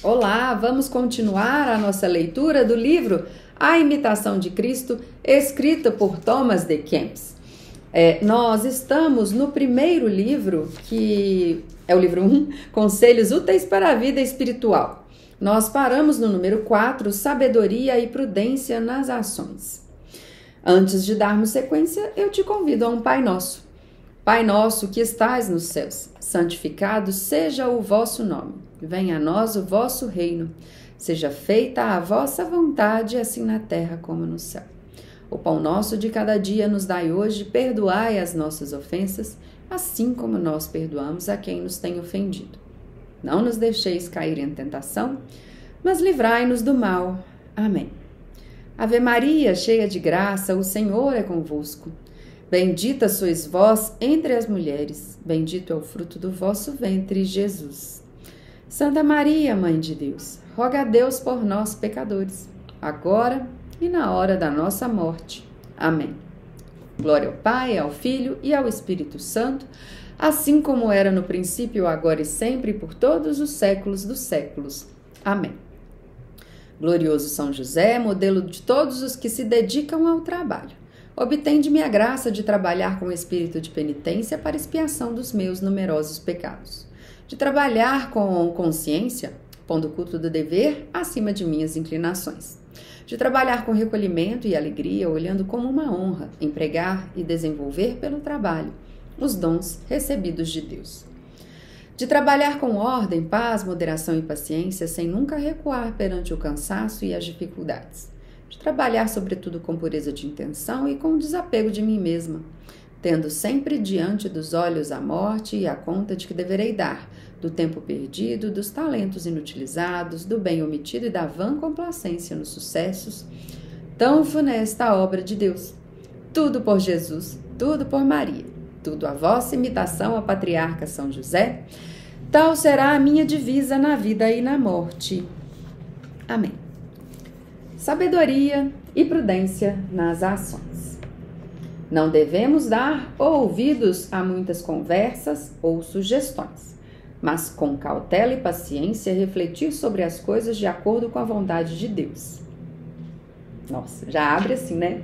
Olá, vamos continuar a nossa leitura do livro A Imitação de Cristo, escrita por Thomas de Kempis. Nós estamos no primeiro livro, que é o livro 1, Conselhos Úteis para a Vida Espiritual. Nós paramos no número 4, Sabedoria e Prudência nas Ações. Antes de darmos sequência, eu te convido a um Pai Nosso. Pai nosso que estais nos céus, santificado seja o vosso nome. Venha a nós o vosso reino. Seja feita a vossa vontade, assim na terra como no céu. O pão nosso de cada dia nos dai hoje, perdoai as nossas ofensas, assim como nós perdoamos a quem nos tem ofendido. Não nos deixeis cair em tentação, mas livrai-nos do mal. Amém. Ave Maria, cheia de graça, o Senhor é convosco. Bendita sois vós entre as mulheres, bendito é o fruto do vosso ventre, Jesus. Santa Maria, Mãe de Deus, roga a Deus por nós, pecadores, agora e na hora da nossa morte. Amém. Glória ao Pai, ao Filho e ao Espírito Santo, assim como era no princípio, agora e sempre, por todos os séculos dos séculos. Amém. Glorioso São José, modelo de todos os que se dedicam ao trabalho, obtende-me a graça de trabalhar com espírito de penitência para expiação dos meus numerosos pecados, de trabalhar com consciência, pondo o culto do dever acima de minhas inclinações, de trabalhar com recolhimento e alegria, olhando como uma honra, empregar e desenvolver pelo trabalho os dons recebidos de Deus, de trabalhar com ordem, paz, moderação e paciência, sem nunca recuar perante o cansaço e as dificuldades, de trabalhar sobretudo com pureza de intenção e com desapego de mim mesma, tendo sempre diante dos olhos a morte e a conta de que deverei dar, do tempo perdido, dos talentos inutilizados, do bem omitido e da vã complacência nos sucessos, tão funesta obra de Deus. Tudo por Jesus, tudo por Maria, tudo a vossa imitação, a patriarca São José, tal será a minha divisa na vida e na morte. Amém. Sabedoria e prudência nas ações. Não devemos dar ouvidos a muitas conversas ou sugestões, mas com cautela e paciência refletir sobre as coisas de acordo com a vontade de Deus. Nossa, já abre assim, né?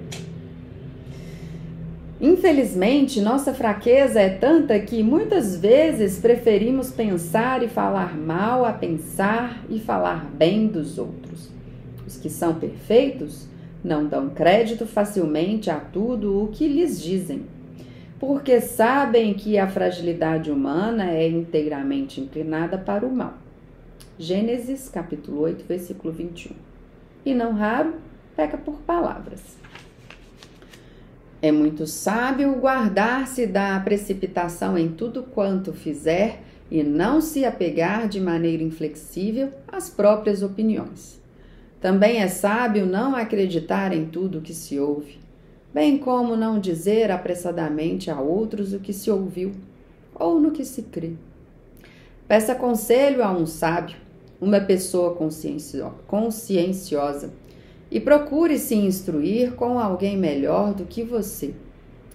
Infelizmente, nossa fraqueza é tanta que muitas vezes preferimos pensar e falar mal a pensar e falar bem dos outros. Os que são perfeitos não dão crédito facilmente a tudo o que lhes dizem, porque sabem que a fragilidade humana é inteiramente inclinada para o mal. Gênesis, capítulo 8, versículo 21. E não raro, peca por palavras. É muito sábio guardar-se da precipitação em tudo quanto fizer e não se apegar de maneira inflexível às próprias opiniões. Também é sábio não acreditar em tudo o que se ouve, bem como não dizer apressadamente a outros o que se ouviu ou no que se crê. Peça conselho a um sábio, uma pessoa conscienciosa, e procure se instruir com alguém melhor do que você,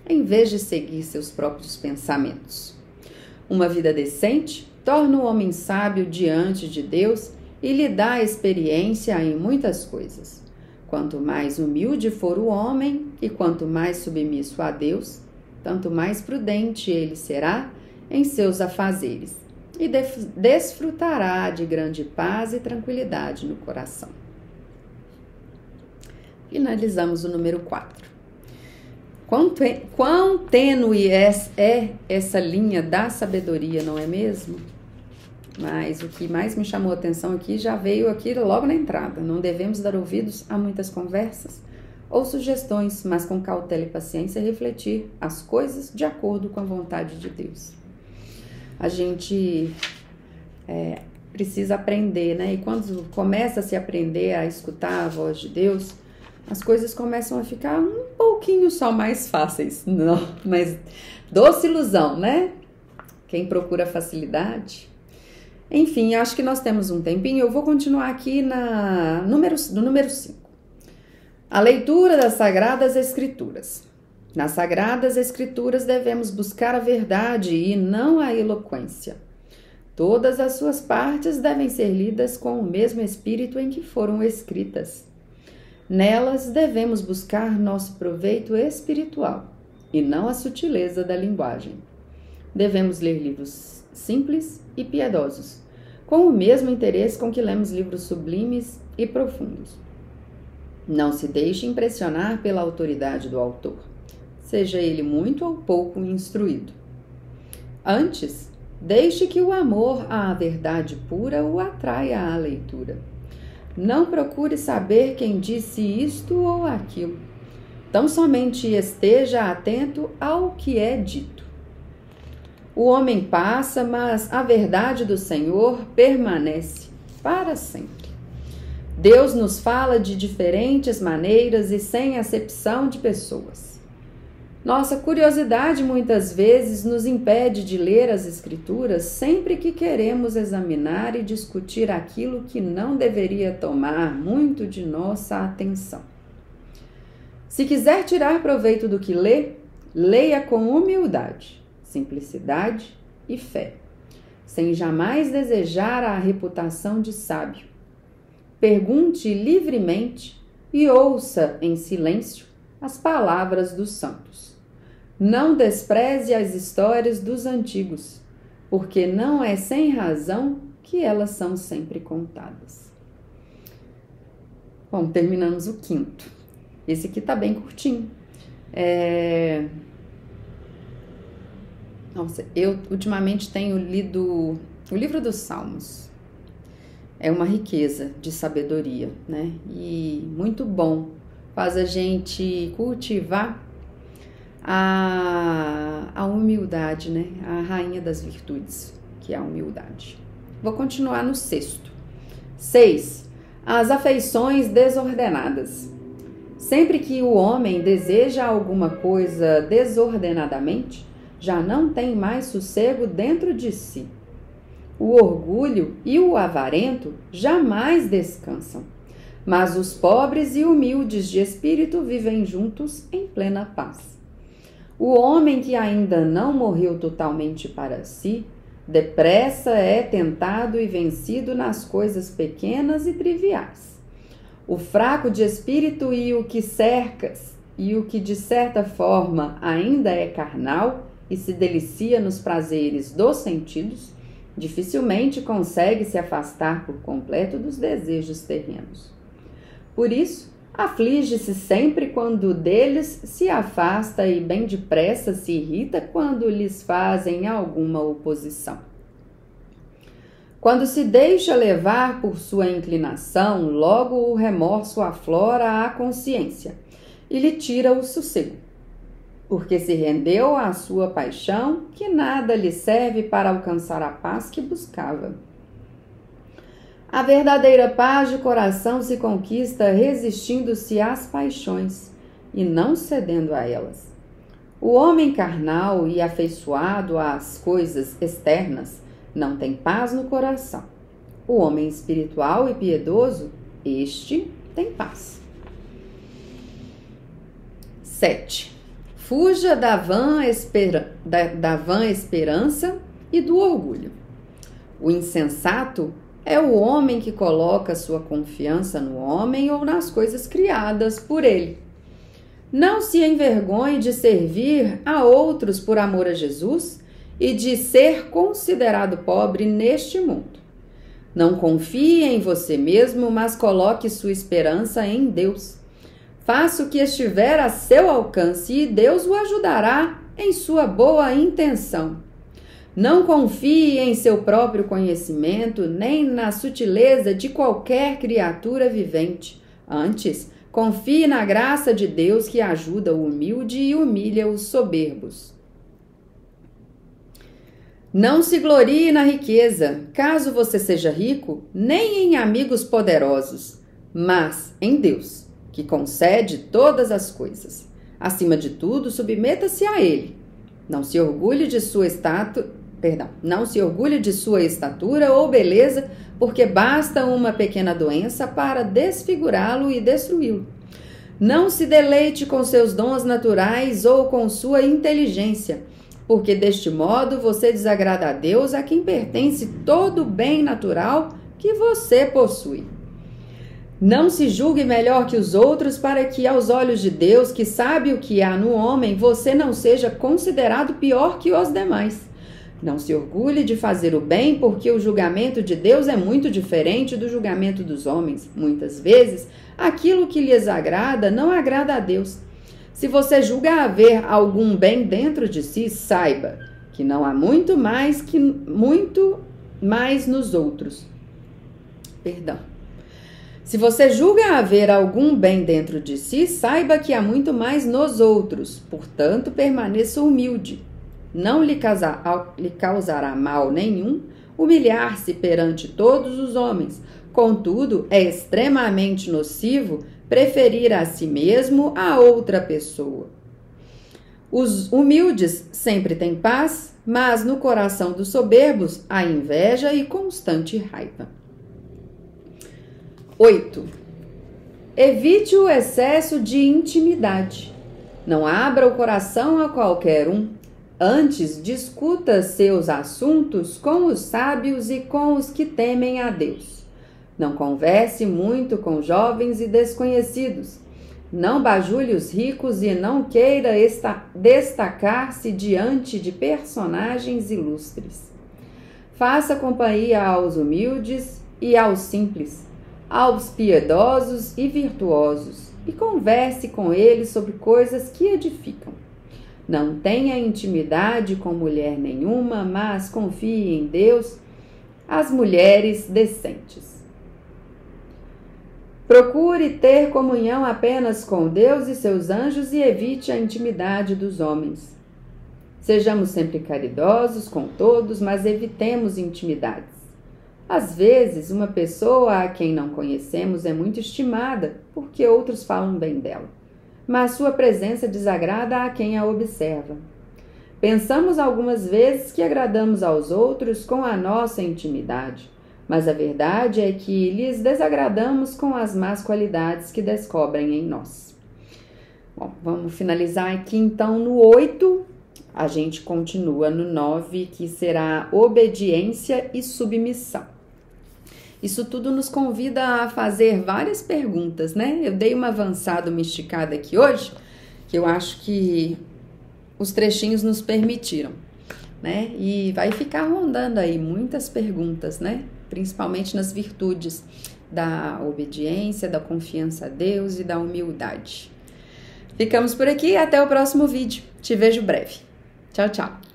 em vez de seguir seus próprios pensamentos. Uma vida decente torna o homem sábio diante de Deus e lhe dá experiência em muitas coisas. Quanto mais humilde for o homem e quanto mais submisso a Deus, tanto mais prudente ele será em seus afazeres e desfrutará de grande paz e tranquilidade no coração. Finalizamos o número 4. Quão tênue é essa linha da sabedoria, não é mesmo? Mas o que mais me chamou a atenção aqui já veio aqui logo na entrada. Não devemos dar ouvidos a muitas conversas ou sugestões, mas com cautela e paciência refletir as coisas de acordo com a vontade de Deus. A gente precisa aprender, né? E quando começa a se aprender a escutar a voz de Deus, as coisas começam a ficar um pouquinho só mais fáceis. Não, mas doce ilusão, né? Quem procura facilidade. Enfim, acho que nós temos um tempinho. Eu vou continuar aqui no número 5. A leitura das Sagradas Escrituras. Nas Sagradas Escrituras devemos buscar a verdade e não a eloquência. Todas as suas partes devem ser lidas com o mesmo espírito em que foram escritas. Nelas devemos buscar nosso proveito espiritual e não a sutileza da linguagem. Devemos ler livros simples e piedosos, com o mesmo interesse com que lemos livros sublimes e profundos. Não se deixe impressionar pela autoridade do autor, seja ele muito ou pouco instruído. Antes, deixe que o amor à verdade pura o atraia à leitura. Não procure saber quem disse isto ou aquilo. Tão somente esteja atento ao que é dito. O homem passa, mas a verdade do Senhor permanece para sempre. Deus nos fala de diferentes maneiras e sem acepção de pessoas. Nossa curiosidade muitas vezes nos impede de ler as Escrituras sempre que queremos examinar e discutir aquilo que não deveria tomar muito de nossa atenção. Se quiser tirar proveito do que lê, leia com humildade, simplicidade e fé, sem jamais desejar a reputação de sábio. Pergunte livremente e ouça em silêncio as palavras dos santos. Não despreze as histórias dos antigos, porque não é sem razão que elas são sempre contadas. Bom, terminamos o 5º. Esse aqui tá bem curtinho. Nossa, eu ultimamente tenho lido o livro dos Salmos. É uma riqueza de sabedoria, né? E muito bom. Faz a gente cultivar a humildade, né? A rainha das virtudes, que é a humildade. Vou continuar no 6º. 6. As afeições desordenadas. Sempre que o homem deseja alguma coisa desordenadamente, já não tem mais sossego dentro de si. O orgulho e o avarento jamais descansam, mas os pobres e humildes de espírito vivem juntos em plena paz. O homem que ainda não morreu totalmente para si, depressa é tentado e vencido nas coisas pequenas e triviais. O fraco de espírito e o que de certa forma ainda é carnal e se delicia nos prazeres dos sentidos, dificilmente consegue se afastar por completo dos desejos terrenos. Por isso, aflige-se sempre quando deles se afasta e bem depressa se irrita quando lhes fazem alguma oposição. Quando se deixa levar por sua inclinação, logo o remorso aflora a consciência e lhe tira o sossego, porque se rendeu à sua paixão, que nada lhe serve para alcançar a paz que buscava. A verdadeira paz de coração se conquista resistindo-se às paixões e não cedendo a elas. O homem carnal e afeiçoado às coisas externas não tem paz no coração. O homem espiritual e piedoso, este tem paz. 7. Fuja da vã esperança e do orgulho. O insensato é o homem que coloca sua confiança no homem ou nas coisas criadas por ele. Não se envergonhe de servir a outros por amor a Jesus e de ser considerado pobre neste mundo. Não confie em você mesmo, mas coloque sua esperança em Deus. Faça o que estiver a seu alcance e Deus o ajudará em sua boa intenção. Não confie em seu próprio conhecimento, nem na sutileza de qualquer criatura vivente. Antes, confie na graça de Deus que ajuda o humilde e humilha os soberbos. Não se glorie na riqueza, caso você seja rico, nem em amigos poderosos, mas em Deus, que concede todas as coisas. Acima de tudo, submeta-se a Ele. Não se orgulhe de sua estatura ou beleza, porque basta uma pequena doença para desfigurá-lo e destruí-lo. Não se deleite com seus dons naturais ou com sua inteligência, porque deste modo você desagrada a Deus, a quem pertence todo o bem natural que você possui. Não se julgue melhor que os outros, para que aos olhos de Deus, que sabe o que há no homem, você não seja considerado pior que os demais. Não se orgulhe de fazer o bem, porque o julgamento de Deus é muito diferente do julgamento dos homens. Muitas vezes, aquilo que lhes agrada não agrada a Deus. Se você julga haver algum bem dentro de si, saiba que não há muito mais nos outros. Se você julga haver algum bem dentro de si, saiba que há muito mais nos outros. Portanto, permaneça humilde. Não lhe causará mal nenhum humilhar-se perante todos os homens. Contudo, é extremamente nocivo preferir a si mesmo a outra pessoa. Os humildes sempre têm paz, mas no coração dos soberbos há inveja e constante raiva. 8. Evite o excesso de intimidade. Não abra o coração a qualquer um. Antes, discuta seus assuntos com os sábios e com os que temem a Deus. Não converse muito com jovens e desconhecidos. Não bajule os ricos e não queira destacar-se diante de personagens ilustres. Faça companhia aos humildes e aos simples, aos piedosos e virtuosos, e converse com eles sobre coisas que edificam. Não tenha intimidade com mulher nenhuma, mas confie em Deus, as mulheres decentes. Procure ter comunhão apenas com Deus e seus anjos e evite a intimidade dos homens. Sejamos sempre caridosos com todos, mas evitemos intimidades. Às vezes, uma pessoa a quem não conhecemos é muito estimada porque outros falam bem dela, mas sua presença desagrada a quem a observa. Pensamos algumas vezes que agradamos aos outros com a nossa intimidade, mas a verdade é que lhes desagradamos com as más qualidades que descobrem em nós. Bom, vamos finalizar aqui então no 8, a gente continua no 9, que será obediência e submissão. Isso tudo nos convida a fazer várias perguntas, né? Eu dei uma avançada, uma esticada aqui hoje, que eu acho que os trechinhos nos permitiram, né? E vai ficar rondando aí muitas perguntas, né? Principalmente nas virtudes da obediência, da confiança a Deus e da humildade. Ficamos por aqui, até o próximo vídeo. Te vejo breve. Tchau, tchau.